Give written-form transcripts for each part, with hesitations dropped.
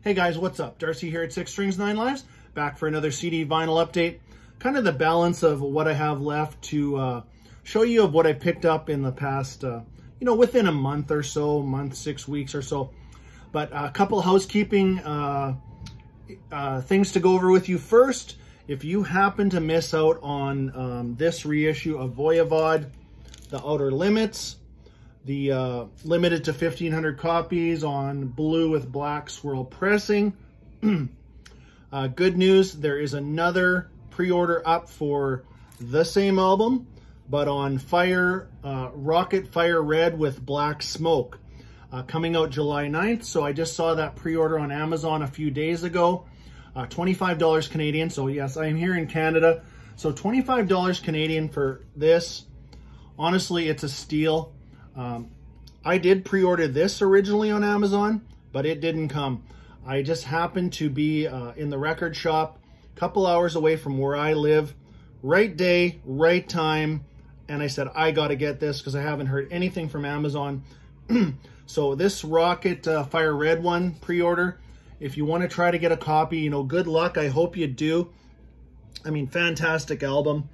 Hey guys, what's up? Darcy here at 6 Strings 9 Lives, back for another CD vinyl update. Kind of the balance of what I have left to show you of what I picked up in the past, within a month or so, 6 weeks or so. But a couple housekeeping things to go over with you. First, if you happen to miss out on this reissue of Voivod, The Outer Limits, the limited to 1,500 copies on blue with black swirl pressing. Good news, there is another pre-order up for the same album, but on Rocket Fire Red with black smoke, coming out July 9th. So I just saw that pre-order on Amazon a few days ago, $25 Canadian. So yes, I am here in Canada. So $25 Canadian for this. Honestly, it's a steal. I did pre-order this originally on Amazon, but it didn't come. I just happened to be in the record shop a couple hours away from where I live. Right day, right time. And I said, I got to get this because I haven't heard anything from Amazon. So this Rocket Fire Red one pre-order, if you want to try to get a copy, good luck. I hope you do. I mean, fantastic album.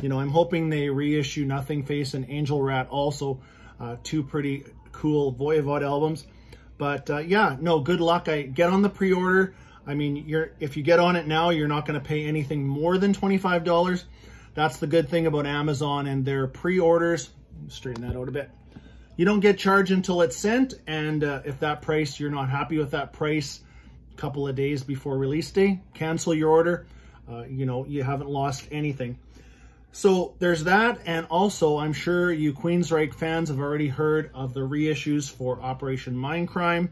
I'm hoping they reissue Nothing Face and Angel Rat also. Two pretty cool Voivod albums. But yeah, no, good luck. I get on the pre-order. I mean, if you get on it now, you're not going to pay anything more than $25. That's the good thing about Amazon and their pre-orders. Straighten that out a bit. You don't get charged until it's sent, and if that price, you're not happy with that price a couple of days before release day, cancel your order. You haven't lost anything. So there's that, and also I'm sure you Queensryche fans have already heard of the reissues for Operation Mindcrime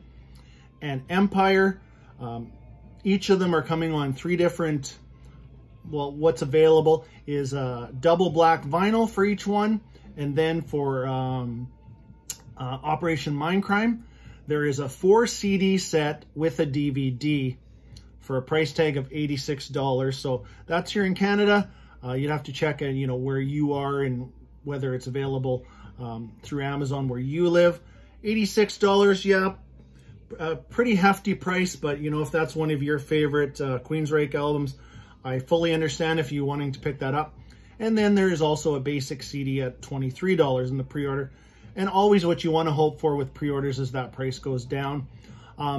and Empire. Each of them are coming on 3 different, well, what's available is double black vinyl for each one, and then for Operation Mindcrime, there is a 4 CD set with a DVD for a price tag of $86. So that's here in Canada. You'd have to check where you are and whether it's available through Amazon where you live. $86, yeah, pretty hefty price, but if that's one of your favorite Queensryche albums, I fully understand if you're wanting to pick that up. And then there is also a basic CD at $23 in the pre-order. And always what you want to hope for with pre-orders is that price goes down.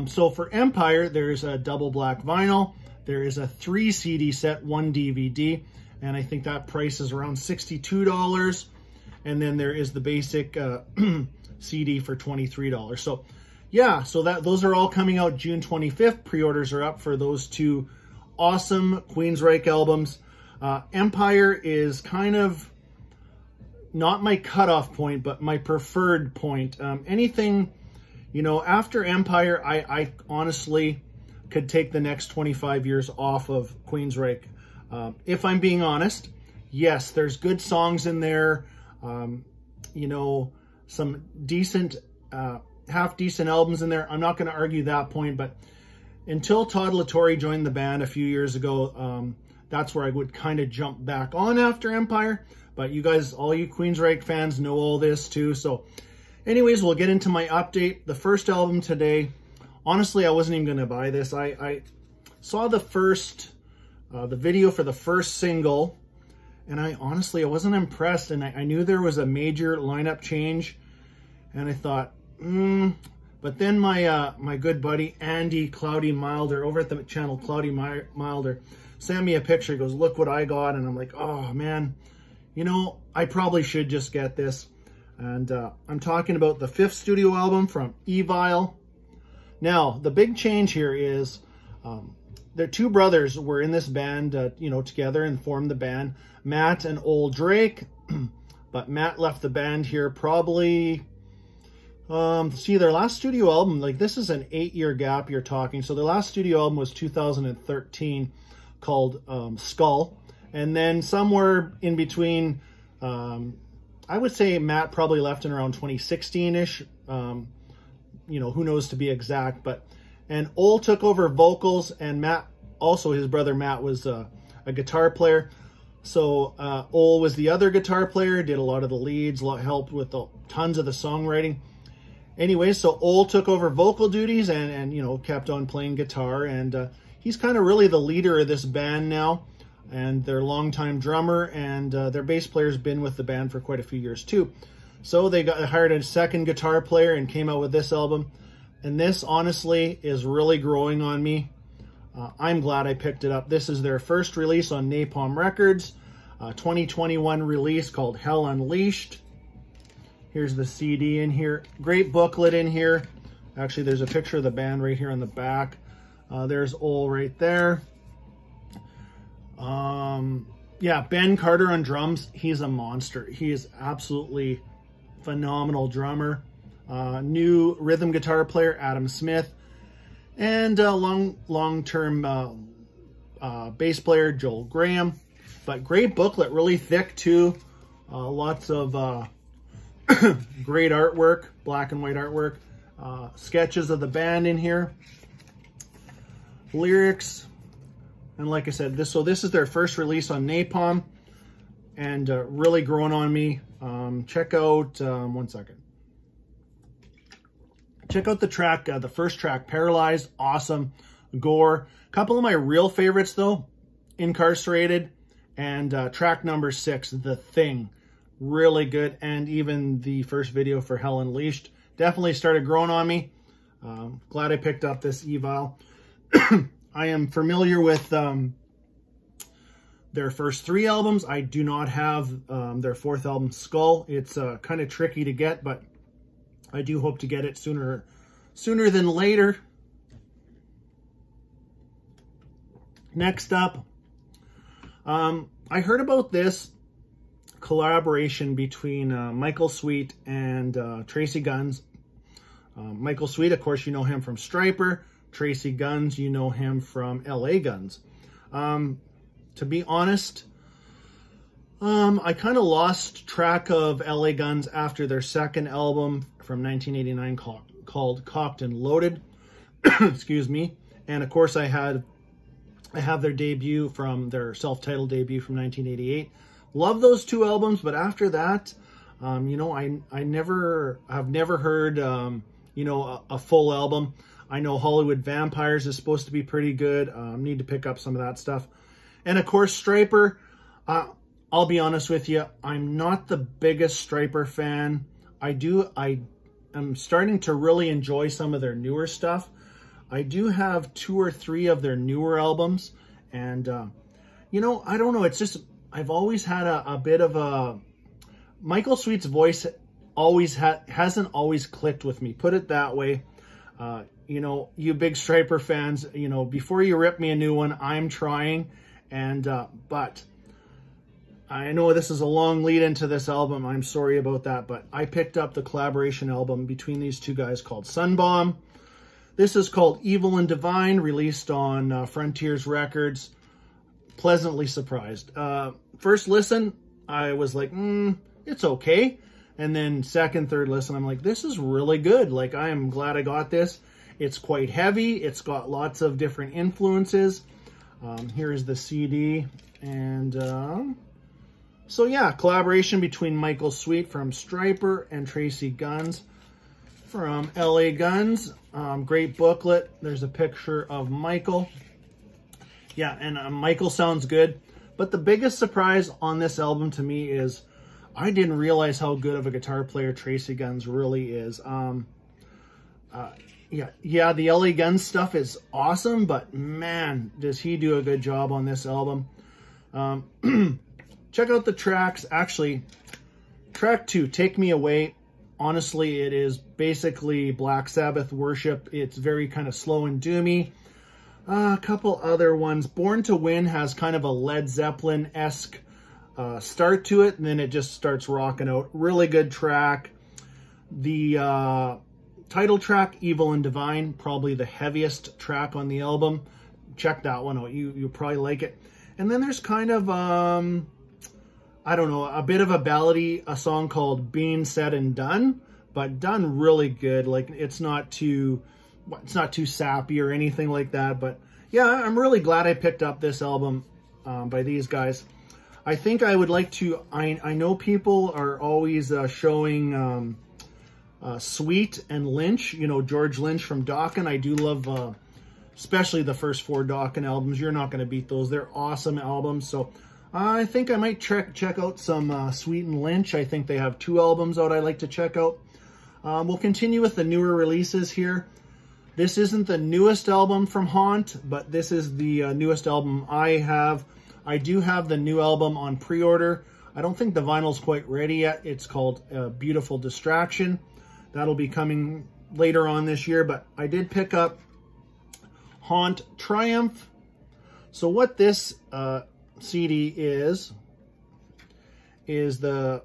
So for Empire, there's a double black vinyl. There is a 3 CD set, 1 DVD. And I think that price is around $62. And then there is the basic CD for $23. So yeah, so those are all coming out June 25th. Pre-orders are up for those 2 awesome Queensryche albums. Empire is kind of not my cutoff point, but my preferred point. Anything, after Empire, I honestly could take the next 25 years off of Queensryche. If I'm being honest, yes, there's good songs in there, some decent, half-decent albums in there. I'm not going to argue that point, but until Todd LaTorre joined the band a few years ago, that's where I would kind of jump back on after Empire. But you guys, all you Queensryche fans know all this too. So anyways, we'll get into my update. The first album today, honestly, I wasn't even going to buy this. I saw the video for the first single, and I wasn't impressed, and I knew there was a major lineup change, and I thought, but then my good buddy Andy Cloudy Milder over at the channel Cloudy Milder sent me a picture. He goes, look what I got, and I'm like, oh man, I probably should just get this. And I'm talking about the 5th studio album from Evil. Now the big change here is their 2 brothers were in this band, together and formed the band, Matt and Old Drake. But Matt left the band here probably, their last studio album, like this is an 8-year gap you're talking. So their last studio album was 2013 called Skull. And then somewhere in between, I would say Matt probably left in around 2016-ish. Who knows to be exact, and Ol took over vocals, and Matt, also his brother Matt, was a guitar player. So Ol was the other guitar player, did a lot of the leads, helped with tons of the songwriting. Anyway, so Ole took over vocal duties and you know, kept on playing guitar, and he's kind of really the leader of this band now, and their longtime drummer, and their bass player's been with the band for quite a few years too. So they hired a second guitar player and came out with this album, and this honestly is really growing on me. I'm glad I picked it up. This is their first release on Napalm Records, 2021 release called Hell Unleashed. Here's the CD in here. Great booklet in here. Actually, there's a picture of the band right here on the back. There's Ole right there. Yeah, Ben Carter on drums. He's a monster. He is absolutely phenomenal drummer. New rhythm guitar player, Adam Smith. And long-term bass player, Joel Graham. But great booklet, really thick too. Lots of great artwork, black and white artwork. Sketches of the band in here. Lyrics. And like I said, this is their first release on Napalm. And really growing on me. Check out, one second. Check out the track, the first track, Paralyzed, awesome. Gore. A couple of my real favorites though, Incarcerated, and track number 6, The Thing. Really good. And even the first video for Hell Unleashed definitely started growing on me. Glad I picked up this eval. I am familiar with their first 3 albums. I do not have their 4th album, Skull. It's kind of tricky to get, but I do hope to get it sooner than later. Next up, I heard about this collaboration between Michael Sweet and Tracy Guns. Michael Sweet, of course, you know him from Striper. Tracy Guns, you know him from LA Guns. To be honest, I kind of lost track of LA Guns after their second album from 1989 called Cocked and Loaded. Excuse me. And of course, I have their debut from their self-titled debut from 1988. Love those 2 albums, but after that, you know, I've never heard you know, a full album. I know Hollywood Vampires is supposed to be pretty good. Need to pick up some of that stuff. And of course, Striper. I'll be honest with you, I'm not the biggest Striper fan. I'm starting to really enjoy some of their newer stuff. I do have 2 or 3 of their newer albums, and you know, I don't know, it's just, I've always had a bit of a, Michael Sweet's voice hasn't always clicked with me, put it that way. You know, you big Striper fans, you know, before you rip me a new one, I'm trying, and but I know this is a long lead into this album. I'm sorry about that, but I picked up the collaboration album between these 2 guys called Sunbomb. This is called Evil and Divine, released on Frontiers Records. Pleasantly surprised. First listen, I was like, it's okay. And then second, third listen, I'm like, this is really good. Like, I am glad I got this. It's quite heavy. It's got lots of different influences. Here is the CD. And so yeah, collaboration between Michael Sweet from Striper and Tracy Guns from LA Guns. Great booklet. There's a picture of Michael. Yeah, and Michael sounds good. But the biggest surprise on this album to me is I didn't realize how good of a guitar player Tracy Guns really is. Yeah, the LA Guns stuff is awesome, but man, does he do a good job on this album. Check out the tracks. Actually, track 2, Take Me Away. Honestly, it is basically Black Sabbath worship. It's very kind of slow and doomy. A couple other ones. Born to Win has kind of a Led Zeppelin-esque start to it, and then it just starts rocking out. Really good track. The title track, Evil and Divine, probably the heaviest track on the album. Check that one out. You'll probably like it. And then there's kind of, I don't know, a bit of a ballady, a song called Being Said and Done, but done really good. Like, it's not too sappy or anything like that. But yeah, I'm really glad I picked up this album by these guys. I think I would like to, I know people are always showing Sweet and Lynch, you know, George Lynch from Dokken. I do love, especially the first 4 Dokken albums. You're not going to beat those. They're awesome albums. So I think I might check out some Sweet and Lynch. I think they have 2 albums out I'd like to check out. We'll continue with the newer releases here. This isn't the newest album from Haunt, but this is the newest album I have. I do have the new album on pre-order. I don't think the vinyl's quite ready yet. It's called Beautiful Distraction. That'll be coming later on this year, but I did pick up Haunt Triumph. So what this CD is the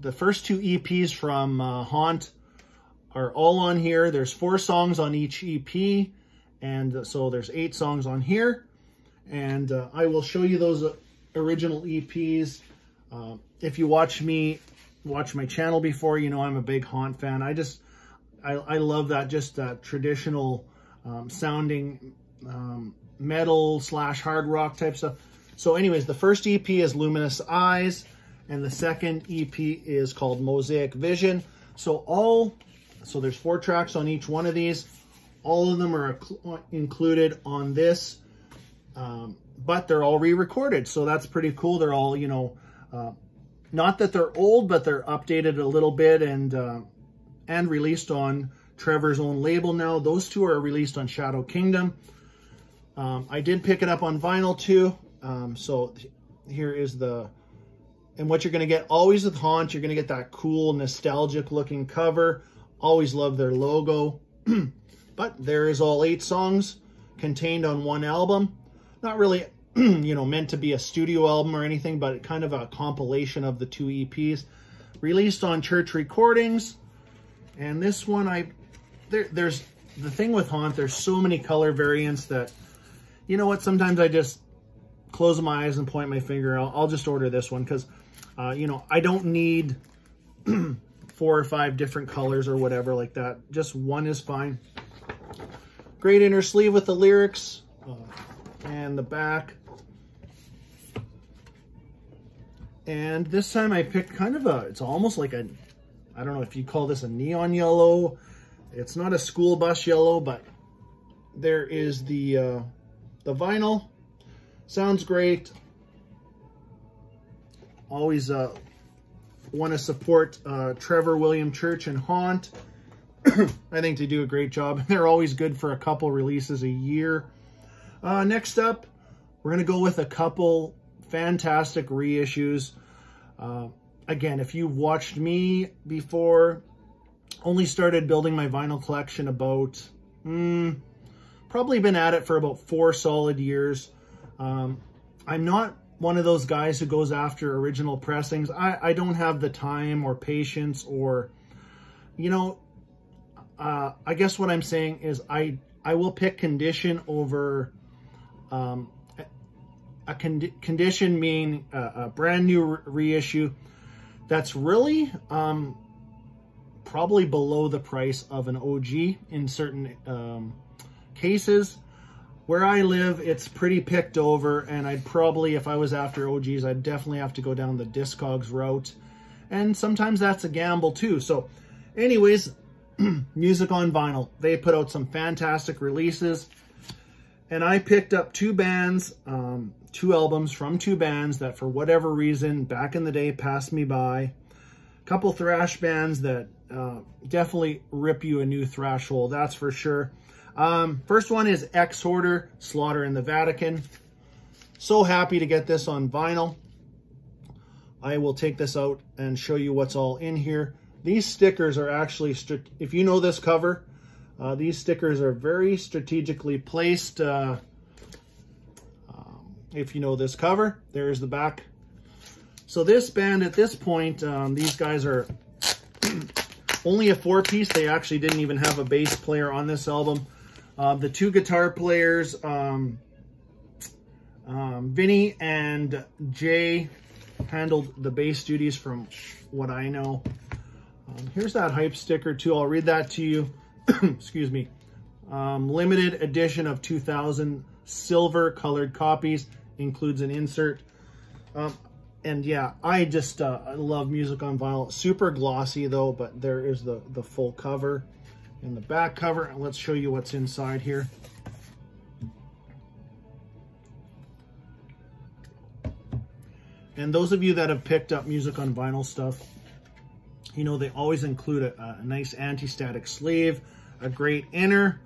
the first 2 EPs from Haunt are all on here. There's 4 songs on each EP, and so there's 8 songs on here. And I will show you those original EPs. If you watch my channel before, you know I'm a big Haunt fan. I love that, just that traditional sounding metal / hard rock type stuff. So anyways, the first EP is Luminous Eyes, and the second EP is called Mosaic Vision. So there's 4 tracks on each one of these. All of them are included on this, but they're all re-recorded. So that's pretty cool. They're all, you know, not that they're old, but they're updated a little bit and released on Trevor's own label now. Those 2 are released on Shadow Kingdom. I did pick it up on vinyl too. So here is and what you're going to get always with Haunt, you're going to get that cool, nostalgic looking cover. Always love their logo. But there is all 8 songs contained on one album. Not really, you know, meant to be a studio album or anything, but kind of a compilation of the 2 EPs. Released on Church Recordings. And this one, there's the thing with Haunt, there's so many color variants that, you know what, sometimes I just close my eyes and point my finger. I'll just order this one because, you know, I don't need 4 or 5 different colors or whatever like that. Just one is fine. Great inner sleeve with the lyrics and the back. And this time I picked kind of it's almost like I don't know if you call this a neon yellow. It's not a school bus yellow, but there is the vinyl. Sounds great. Always want to support Trevor William Church and Haunt. I think they do a great job. They're always good for a couple releases a year. Next up, we're going to go with a couple fantastic reissues. Again, if you've watched me before, only started building my vinyl collection about, probably been at it for about 4 solid years. I'm not one of those guys who goes after original pressings. I don't have the time or patience or, you know, I guess what I'm saying is I will pick condition over, condition meaning a brand new reissue that's really probably below the price of an OG in certain cases. Where I live, it's pretty picked over, and I'd probably, if I was after OGs, I'd definitely have to go down the Discogs route. And sometimes that's a gamble too. So anyways, Music on Vinyl, they put out some fantastic releases. And I picked up 2 bands, 2 albums from 2 bands that for whatever reason, back in the day, passed me by. A couple thrash bands that definitely rip you a new thrash hole, that's for sure. First one is Xorder Slaughter in the Vatican. So happy to get this on vinyl. I will take this out and show you what's all in here. These stickers are actually, if you know this cover, these stickers are very strategically placed. If you know this cover, there's the back. So this band at this point, these guys are only a 4-piece. They actually didn't even have a bass player on this album. The 2 guitar players, Vinny and Jay, handled the bass duties from what I know. Here's that hype sticker too. I'll read that to you. Excuse me. Limited edition of 2,000 silver colored copies. Includes an insert. And yeah, I just I love Music on Vinyl. Super glossy though, but there is the full cover and the back cover. And let's show you what's inside here. And those of you that have picked up Music on Vinyl stuff, you know they always include a nice anti-static sleeve, a great inner.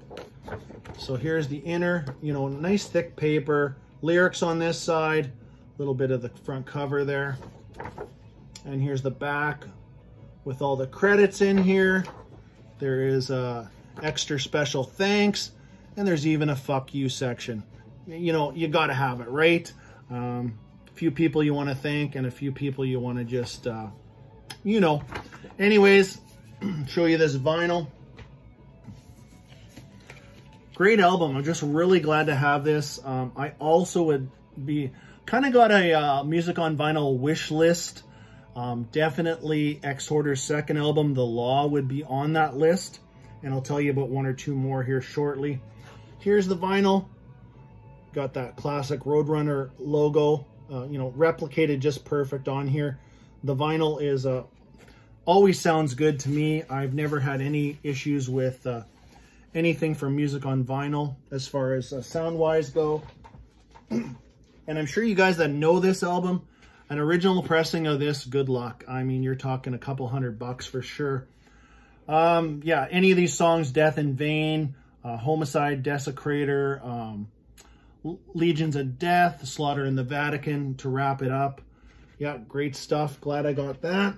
So here's the inner, you know, nice thick paper, lyrics on this side, a little bit of the front cover there. And here's the back with all the credits in here. There is a extra special thanks, and there's even a fuck you section. You know, you gotta have it, right? A few people you want to thank and a few people you want to just, you know. Anyways, show you this vinyl. Great album. I'm just really glad to have this. I also would be kind of got a Music on Vinyl wish list. Definitely Xorder's second album, The Law, would be on that list. And I'll tell you about one or two more here shortly. Here's the vinyl. Got that classic Roadrunner logo, you know, replicated just perfect on here. The vinyl is always sounds good to me. I've never had any issues with anything from Music on Vinyl as far as sound-wise go. And I'm sure you guys that know this album, an original pressing of this, good luck. I mean, you're talking a couple $100 for sure. Yeah, any of these songs, Death in Vain, Homicide, Desecrator, Legions of Death, Slaughter in the Vatican, to wrap it up. Yeah, great stuff. Glad I got that.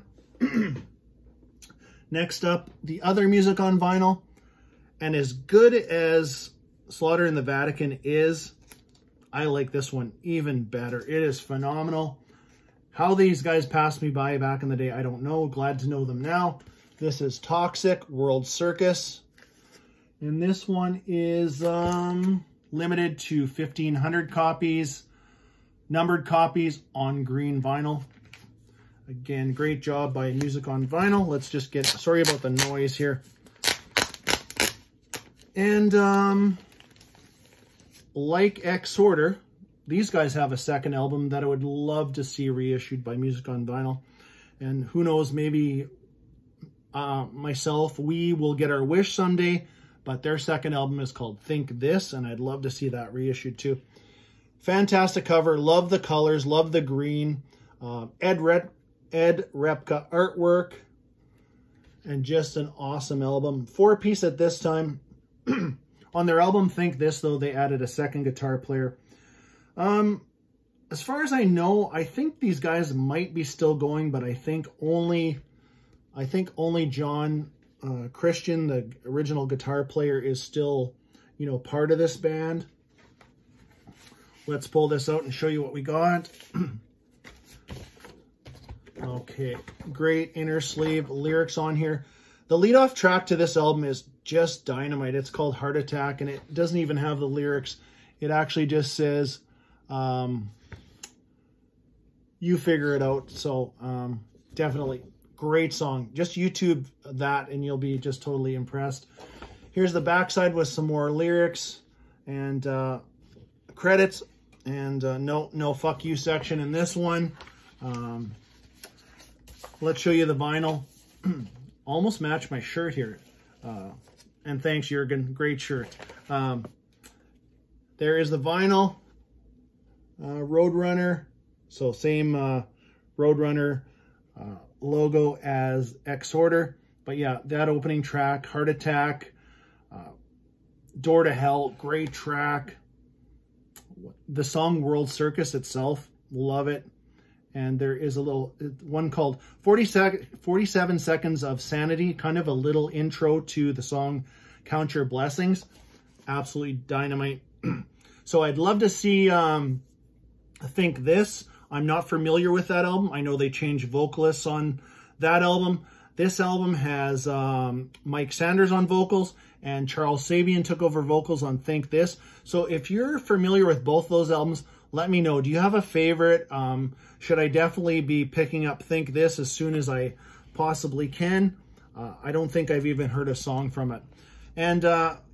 Next up, the other Music on Vinyl. And as good as Slaughter in the Vatican is, I like this one even better. It is phenomenal. How these guys passed me by back in the day, I don't know. Glad to know them now. This is Toxic, World Circus. And this one is limited to 1,500 copies, numbered copies on green vinyl. Again, great job by Music on Vinyl. Let's just get, sorry about the noise here. And like Xorder, these guys have a second album that I would love to see reissued by Music on Vinyl. And who knows, maybe myself, we will get our wish someday. But their second album is called Think This, and I'd love to see that reissued too. Fantastic cover. Love the colors. Love the green. Ed Repka artwork. And just an awesome album. 4-piece at this time. On their album Think This, though, they added a second guitar player. As far as I know, I think these guys might be still going, but I think only John Christian, the original guitar player, is still, you know, part of this band. Let's pull this out and show you what we got. Okay, great inner sleeve, lyrics on here. The lead-off track to this album is just dynamite. It's called Heart Attack, and it doesn't even have the lyrics. It actually just says, you figure it out. So definitely great song. Just YouTube that and you'll be just totally impressed. Here's the backside with some more lyrics and credits, and no fuck you section in this one. Let's show you the vinyl. Almost matched my shirt here. And thanks, Jurgen. Great shirt. There is the vinyl. Roadrunner. So same Roadrunner logo as Xorder. But yeah, that opening track, Heart Attack, Door to Hell, great track. The song World Circus itself, love it. And there is a little one called 47 Seconds of Sanity, kind of a little intro to the song Count Your Blessings. Absolutely dynamite. So I'd love to see Think This. I'm not familiar with that album. I know they changed vocalists on that album. This album has Mike Sanders on vocals, and Charles Sabian took over vocals on Think This. So if you're familiar with both those albums, let me know. Do you have a favorite? Should I definitely be picking up Think This as soon as I possibly can? I don't think I've even heard a song from it. And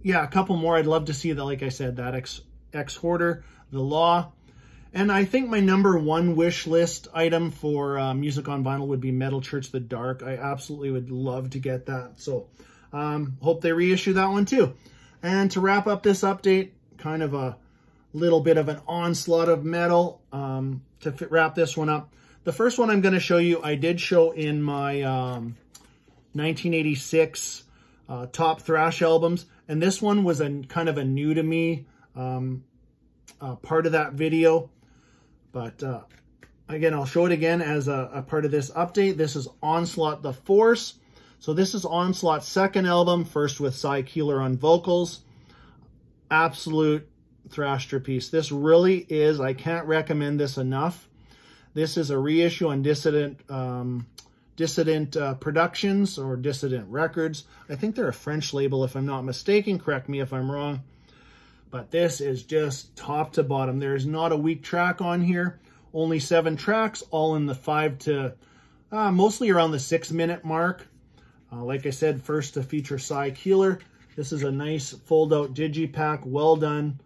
yeah, a couple more. I'd love to see that, like I said, that Xorder, The Law. And I think my #1 wish list item for Music on Vinyl would be Metal Church the Dark. I absolutely would love to get that. So hope they reissue that one too. And to wrap up this update, kind of a little bit of an onslaught of metal to wrap this one up. The first one I'm going to show you, I did show in my 1986 top thrash albums. And this one was kind of a new to me part of that video. But again, I'll show it again as a part of this update. This is Onslaught The Force. So this is Onslaught's second album, first with Cy Keeler on vocals. Absolute thrashterpiece. This really is, I can't recommend this enough. This is a reissue on Dissident Productions or Dissident Records. I think they're a French label if I'm not mistaken. Correct me if I'm wrong. But this is just top to bottom. There's not a weak track on here. Only 7 tracks, all in the 5 to, mostly around the 6-minute mark. Like I said, first to feature Cy Keeler. This is a nice fold-out digipack, well done.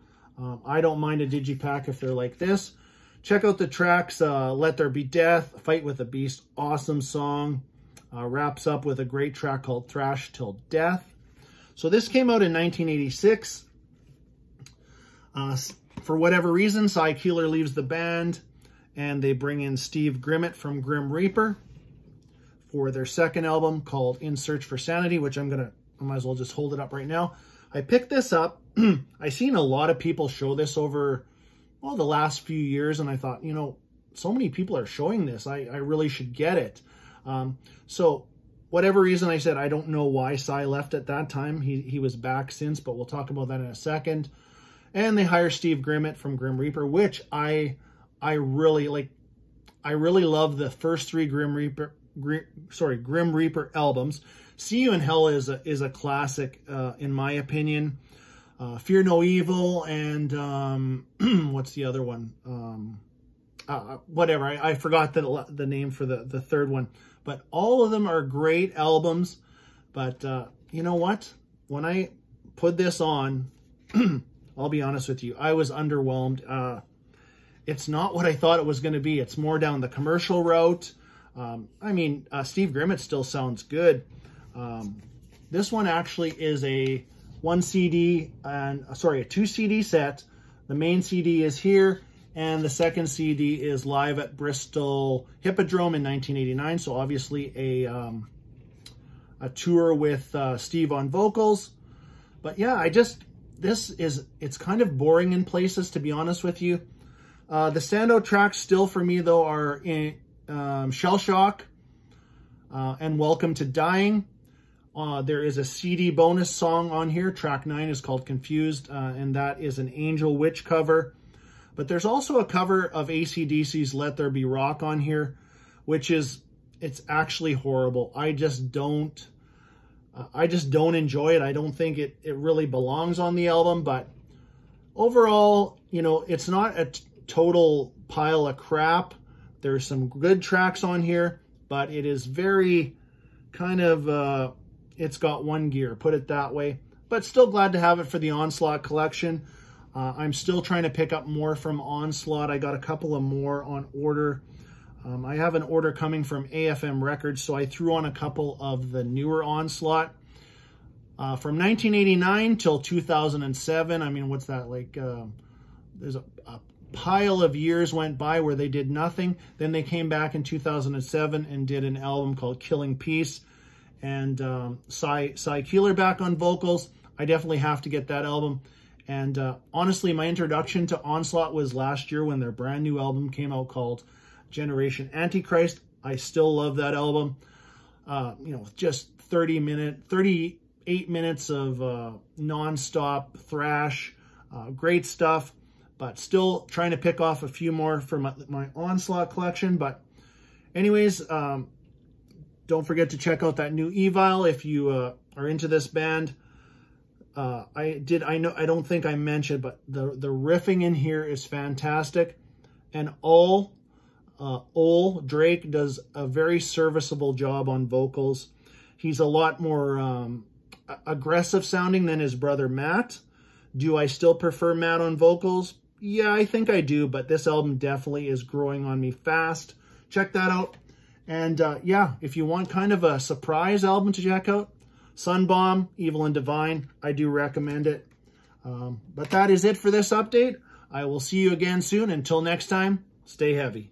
I don't mind a digipack if they're like this. Check out the tracks, Let There Be Death, Fight with the Beast, awesome song. Wraps up with a great track called Thrash Till Death. So this came out in 1986. For whatever reason, Cy Keeler leaves the band, and they bring in Steve Grimmett from Grim Reaper for their second album called In Search for Sanity, which I might as well just hold it up right now. I picked this up. I've seen a lot of people show this over, well, the last few years, and I thought, you know, so many people are showing this. I really should get it. So whatever reason, I said, I don't know why Cy left at that time. He was back since, but we'll talk about that in a second. And they hire Steve Grimmett from Grim Reaper, which I really like. I really love the first 3 Grim Reaper albums. See You in Hell is a classic in my opinion. Fear No Evil and what's the other one? Whatever. I forgot the name for the third one. But all of them are great albums. But you know what? When I put this on, I'll be honest with you, I was underwhelmed. It's not what I thought it was going to be. It's more down the commercial route. I mean, Steve Grimmett still sounds good. This one actually is a 2 CD set. The main CD is here, and the second CD is live at Bristol Hippodrome in 1989. So obviously a tour with Steve on vocals. But yeah, it's kind of boring in places, to be honest with you. The standout tracks still for me, though, are in Shell Shock and Welcome to Dying. There is a CD bonus song on here. Track 9 is called Confused, and that is an Angel Witch cover. But there's also a cover of AC/DC's Let There Be Rock on here, which it's actually horrible. I just don't enjoy it. I don't think it really belongs on the album, but overall, you know, it's not a total pile of crap. There's some good tracks on here, but it is very kind of, it's got one gear, put it that way. But still glad to have it for the Onslaught collection. I'm still trying to pick up more from Onslaught. I got a couple of more on order. I have an order coming from AFM Records, so I threw on a couple of the newer Onslaught. From 1989 till 2007, I mean, what's that, like, there's a pile of years went by where they did nothing. Then they came back in 2007 and did an album called Killing Peace. And Cy Keeler back on vocals. I definitely have to get that album. And honestly, my introduction to Onslaught was last year when their brand new album came out called Generation Antichrist. I still love that album. You know, just 38 minutes of non-stop thrash. Great stuff. But still trying to pick off a few more for my Onslaught collection. But anyways, don't forget to check out that new Evil if you are into this band. I don't think I mentioned, but the riffing in here is fantastic. And Drake does a very serviceable job on vocals. He's a lot more aggressive sounding than his brother Matt. Do I still prefer Matt on vocals? Yeah, I think I do, but this album definitely is growing on me fast. Check that out. And yeah, if you want kind of a surprise album to check out, Sunbomb, Evil and Divine, I do recommend it. But that is it for this update. I will see you again soon. Until next time, stay heavy.